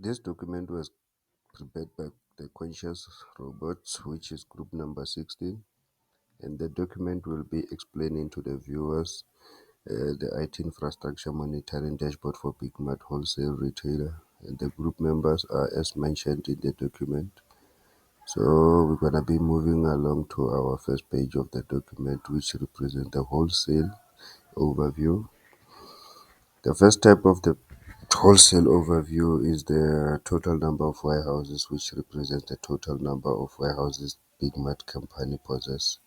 This document was prepared by the Conscious Robots, which is group number 16, and the document will be explaining to the viewers the IT infrastructure monitoring dashboard for BigMart Wholesale Retailer. And the group members are as mentioned in the document. So we're gonna be moving along to our first page of the document, which represents the wholesale overview. The first type of the wholesale overview is the total number of warehouses, which represents the total number of warehouses BigMart company possess.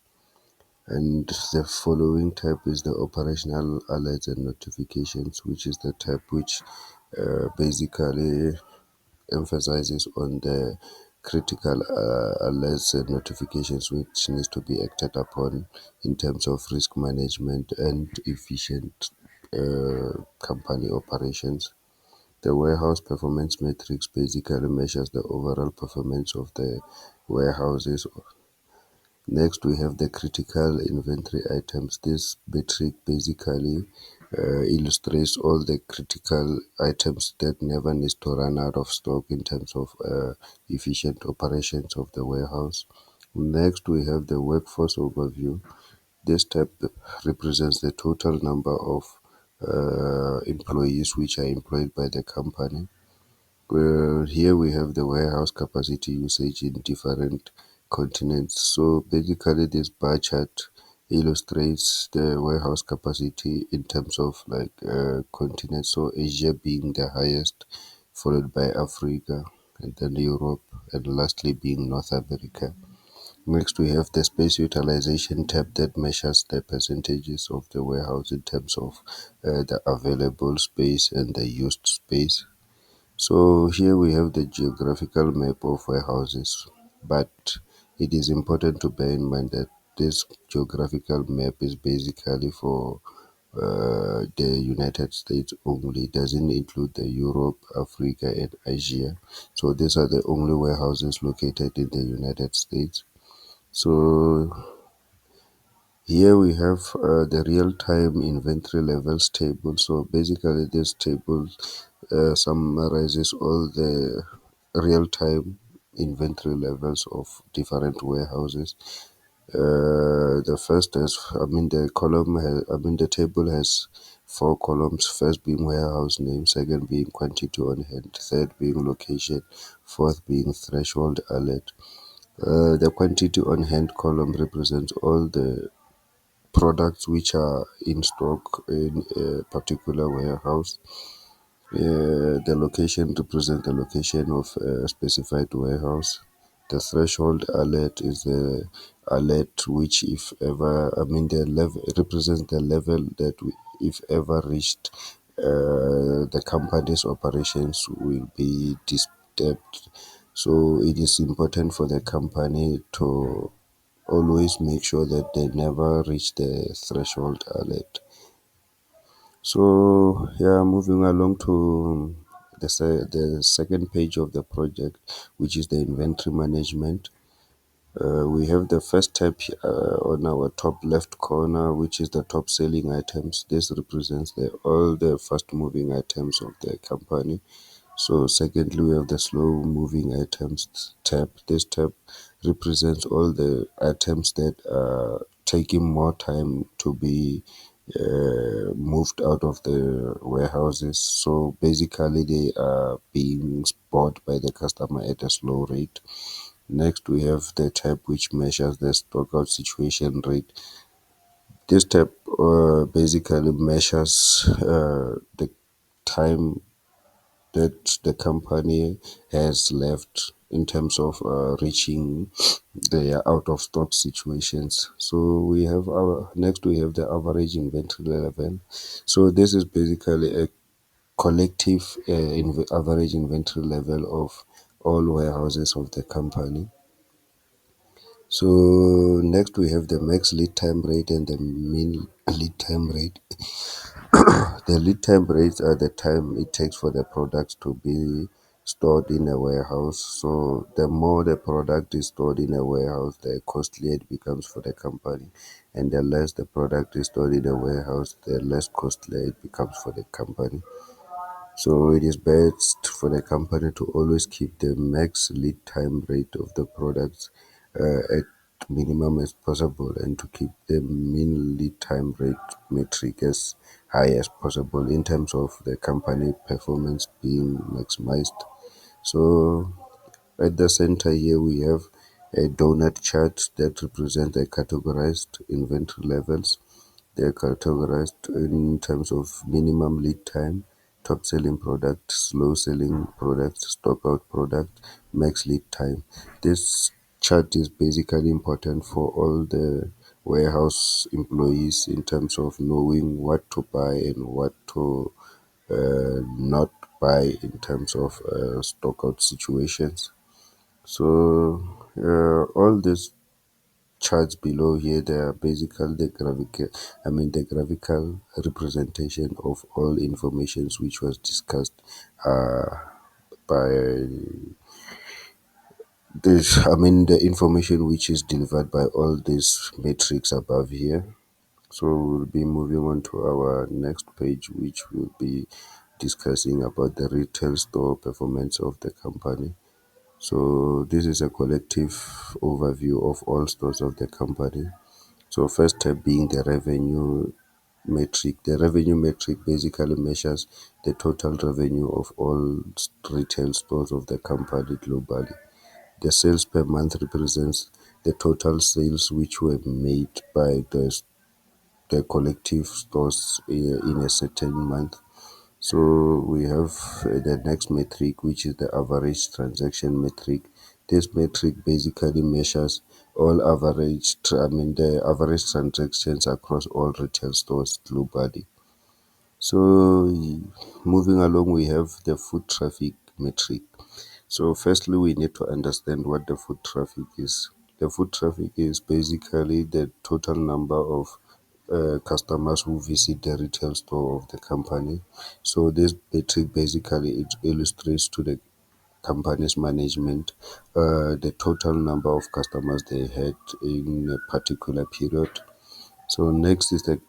And the following type is the operational alerts and notifications, which is the type which basically emphasizes on the critical alerts and notifications which needs to be acted upon in terms of risk management and efficient company operations. The warehouse performance matrix basically measures the overall performance of the warehouses. Next, we have the critical inventory items. This metric basically illustrates all the critical items that never needs to run out of stock in terms of efficient operations of the warehouse. Next, we have the workforce overview. This tab represents the total number of employees which are employed by the company. Here we have the warehouse capacity usage in different continents. So basically, this bar chart illustrates the warehouse capacity in terms of continents. So Asia being the highest, followed by Africa, and then Europe, and lastly being North America. Next, we have the space utilization tab that measures the percentages of the warehouse in terms of the available space and the used space. So here we have the geographical map of warehouses, but it is important to bear in mind that this geographical map is basically for the United States only. It doesn't include the Europe, Africa, and Asia. So these are the only warehouses located in the United States. So here we have the real-time inventory levels table. So basically, this table summarizes all the real-time inventory levels of different warehouses. The first is, the table has four columns. First being warehouse name, second being quantity on hand, third being location, fourth being threshold alert. The quantity on hand column represents all the products which are in stock in a particular warehouse. The location represents the location of a specified warehouse. The threshold alert is the alert which, if ever, the level represents the level that, if ever reached, the company's operations will be disturbed. So it is important for the company to always make sure that they never reach the threshold alert. So yeah, moving along to the second page of the project, which is the inventory management. We have the first tab on our top left corner, which is the top selling items. This represents all the fast moving items of the company. So secondly, we have the slow moving items tab. This tab represents all the items that are taking more time to be moved out of the warehouses. So basically, they are being bought by the customer at a slow rate. Next, we have the tab which measures the stockout situation rate. This tab basically measures the time that the company has left in terms of reaching their out of stock situations. So we have the average inventory level. So this is basically a collective average inventory level of all warehouses of the company. So next we have the max lead time rate and the min lead time rate. The lead time rates are the time it takes for the products to be stored in a warehouse. So the more the product is stored in a warehouse, the costlier it becomes for the company. And the less the product is stored in a warehouse, the less costly it becomes for the company. So it is best for the company to always keep the max lead time rate of the products at minimum as possible, and to keep the mean lead time rate metric as high as possible in terms of the company performance being maximized. So at the center here we have a donut chart that represents the categorized inventory levels. They are categorized in terms of minimum lead time, top selling product, slow selling product, stock out product, max lead time. This chart is basically important for all the warehouse employees in terms of knowing what to buy and what to not buy in terms of stock out situations. So all these charts below here, they are basically the graphical representation of all informations which was discussed uh, by this. The information which is delivered by all these metrics above here. So we'll be moving on to our next page, which will be discussing about the retail store performance of the company. So this is a collective overview of all stores of the company. So first step being the revenue metric. The revenue metric basically measures the total revenue of all retail stores of the company globally. The sales per month represents the total sales which were made by the collective stores in a certain month. So we have the next metric, which is the average transaction metric. This metric basically measures all the average transactions across all retail stores globally. So moving along, we have the foot traffic metric. So firstly, we need to understand what the foot traffic is. The foot traffic is basically the total number of customers who visit the retail store of the company. So this metric basically it illustrates to the company's management the total number of customers they had in a particular period. So next is the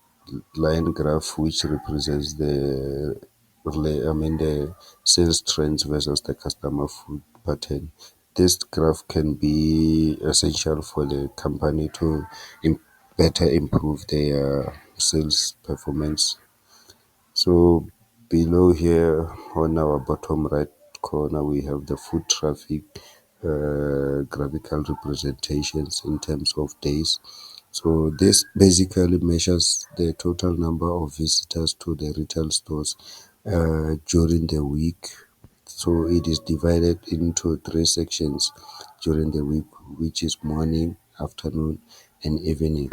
line graph, which represents the sales trends versus the customer food pattern. This graph can be essential for the company to better improve their sales performance. So below here on our bottom right corner, we have the foot traffic graphical representations in terms of days. So this basically measures the total number of visitors to the retail stores during the week. So it is divided into three sections during the week, which is morning, afternoon, and evening.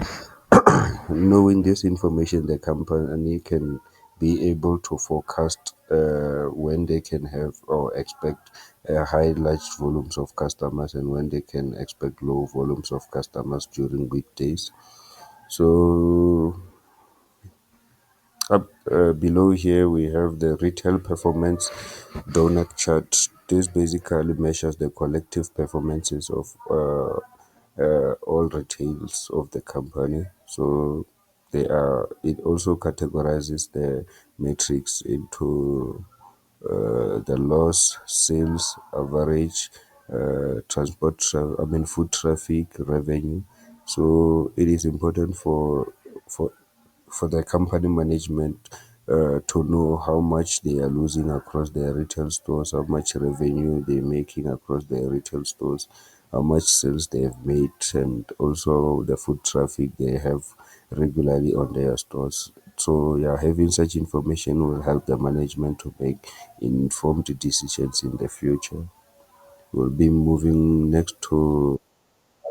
Knowing this information, the company can be able to forecast when they can have or expect high large volumes of customers, and when they can expect low volumes of customers during weekdays. So up below here we have the retail performance donut chart. This basically measures the collective performances of all retails of the company. So it also categorizes the metrics into the loss, sales, average, food traffic, revenue. So it is important for for the company management to know how much they are losing across their retail stores, how much revenue they're making across their retail stores, how much sales they have made, and also the foot traffic they have regularly on their stores. So yeah, having such information will help the management to make informed decisions in the future. We'll be moving next to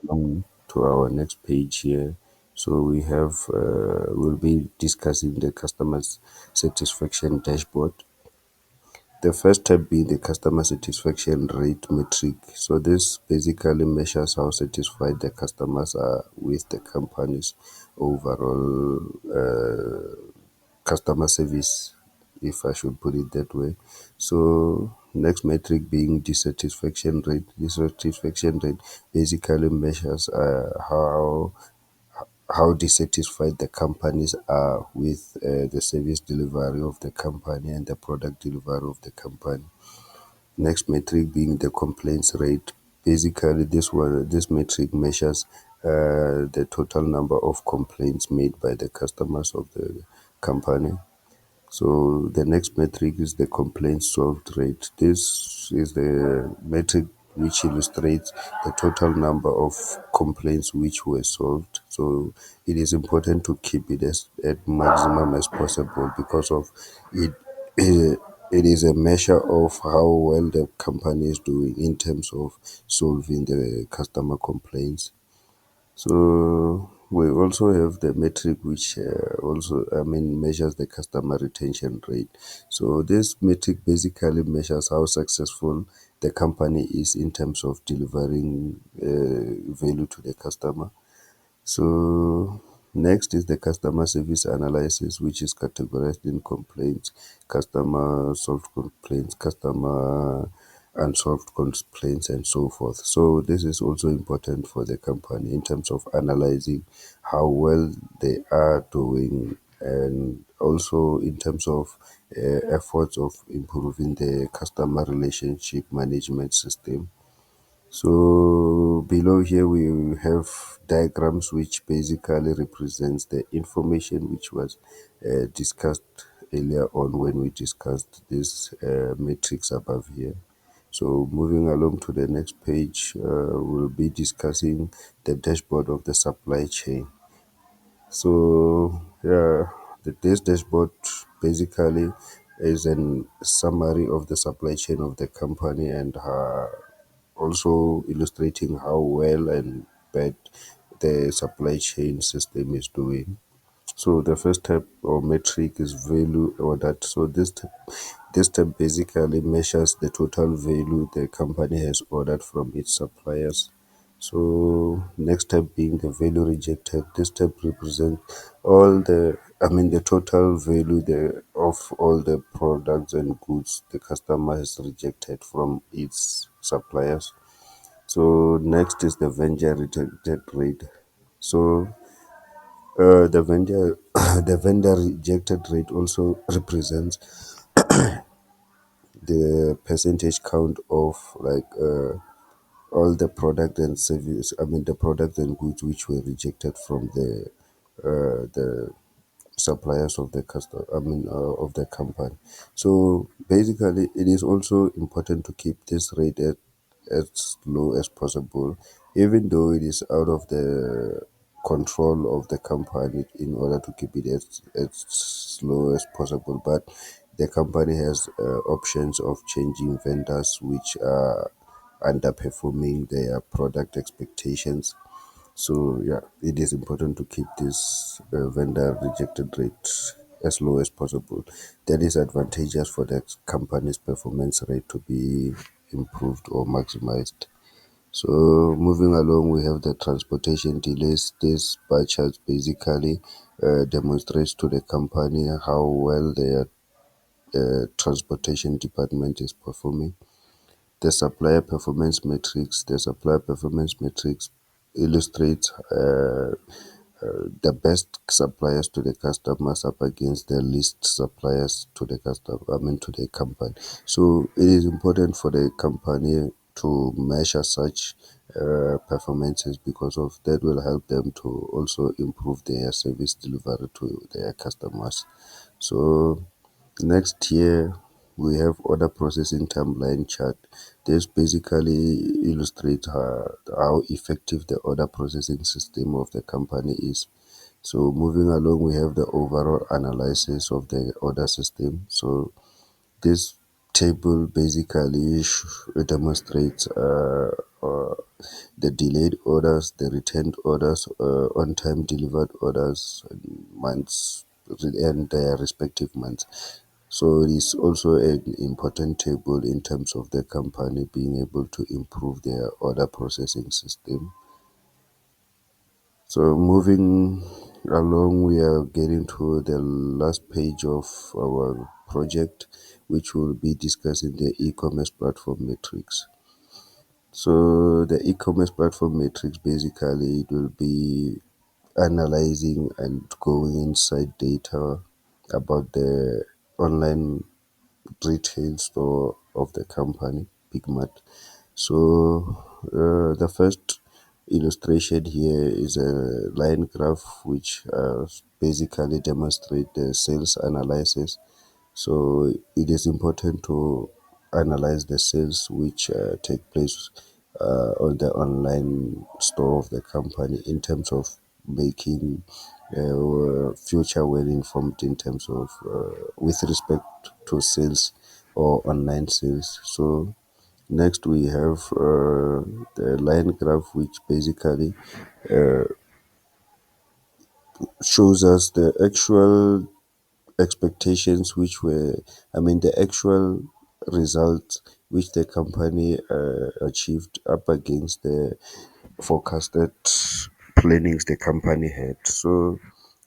along to our next page here. So we'll be discussing the customer's satisfaction dashboard. The first tab being the customer satisfaction rate metric. So this basically measures how satisfied the customers are with the company's overall customer service, if I should put it that way. So next metric being dissatisfaction rate. Dissatisfaction rate basically measures how dissatisfied the companies are with the service delivery of the company and the product delivery of the company. Next metric being the complaints rate. Basically, this metric measures the total number of complaints made by the customers of the company. So the next metric is the complaint solved rate. This is the metric which illustrates the total number of complaints which were solved. So it is important to keep it as at maximum as possible because of it. It is a measure of how well the company is doing in terms of solving the customer complaints. So we also have the metric which measures the customer retention rate. So this metric basically measures how successful the company is in terms of delivering value to the customer. So next is the customer service analysis, which is categorized in complaints, customer solved complaints, customer unsolved complaints, and so forth. So this is also important for the company in terms of analyzing how well they are doing, and also in terms of efforts of improving the customer relationship management system. So below here we have diagrams which basically represents the information which was discussed earlier on when we discussed this matrix above here. So moving along to the next page, we'll be discussing the dashboard of the supply chain. So yeah, this dashboard basically is a summary of the supply chain of the company and also illustrating how well and bad the supply chain system is doing. So the first type or metric is value ordered. So this type basically measures the total value the company has ordered from its suppliers. So next step being the value rejected. This step represents all the total value of all the products and goods the customer has rejected from its suppliers. So next is the vendor rejected rate. So the vendor the vendor rejected rate also represents the percentage count of all the product and service. The product and goods which were rejected from the suppliers of the customer. Of the company. So basically, it is also important to keep this rate at as low as possible, even though it is out of the control of the company in order to keep it as low as possible. But the company has options of changing vendors which are underperforming their product expectations. So yeah, it is important to keep this vendor rejected rate as low as possible. That is advantageous for the company's performance rate to be improved or maximized. So moving along, we have the transportation delays. This bar chart basically demonstrates to the company how well their transportation department is performing. The supplier performance matrix. The supplier performance matrix illustrates the best suppliers to the customers up against the least suppliers to the customer. To the company. So it is important for the company to measure such performances because of that will help them to also improve their service delivery to their customers. So next here we have order processing timeline chart. This basically illustrates how effective the order processing system of the company is. So moving along, we have the overall analysis of the order system. So this table basically demonstrates the delayed orders, the returned orders, on-time delivered orders, months, and their respective months. So it is also an important table in terms of the company being able to improve their order processing system. So moving along, we are getting to the last page of our project, which will be discussing the e-commerce platform metrics. So the e-commerce platform matrix basically it will be analyzing and going inside data about the online retail store of the company, BigMart. So the first illustration here is a line graph which basically demonstrate the sales analysis. So it is important to analyze the sales which take place on the online store of the company in terms of making future well informed in terms of with respect to sales or online sales. So next we have the line graph which basically shows us the actual expectations which were, I mean, the actual results which the company achieved up against the forecasted plannings the company had. So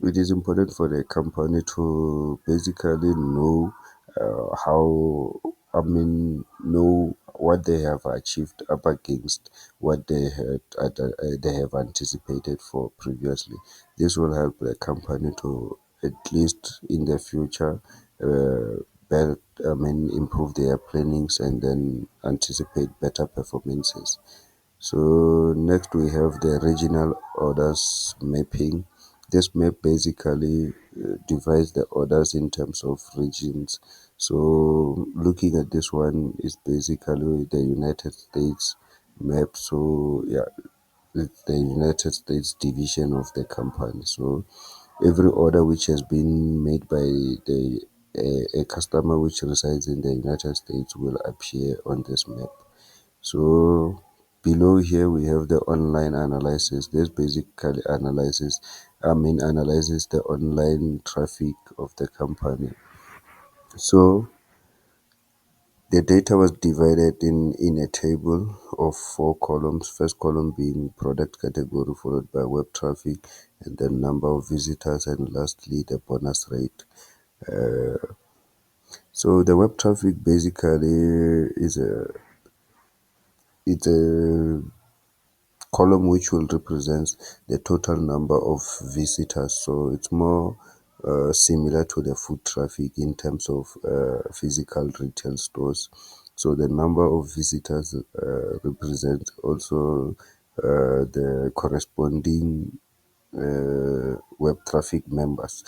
it is important for the company to basically know how, I mean, know what they have achieved up against what they have anticipated for previously. This will help the company to at least in the future better, I mean, improve their plannings and then anticipate better performances. So next we have the regional orders mapping. This map basically divides the orders in terms of regions. So looking at this one is basically the United States map. So yeah, it's the United States division of the company. So every order which has been made by the a customer which resides in the United States will appear on this map. So below here we have the online analysis. This basically analyzes the online traffic of the company. So the data was divided in a table of four columns. First column being product category, followed by web traffic, and then number of visitors, and lastly the bonus rate. So the web traffic basically is a column which will represent the total number of visitors. So it's more similar to the foot traffic in terms of physical retail stores. So the number of visitors represent also the corresponding web traffic members.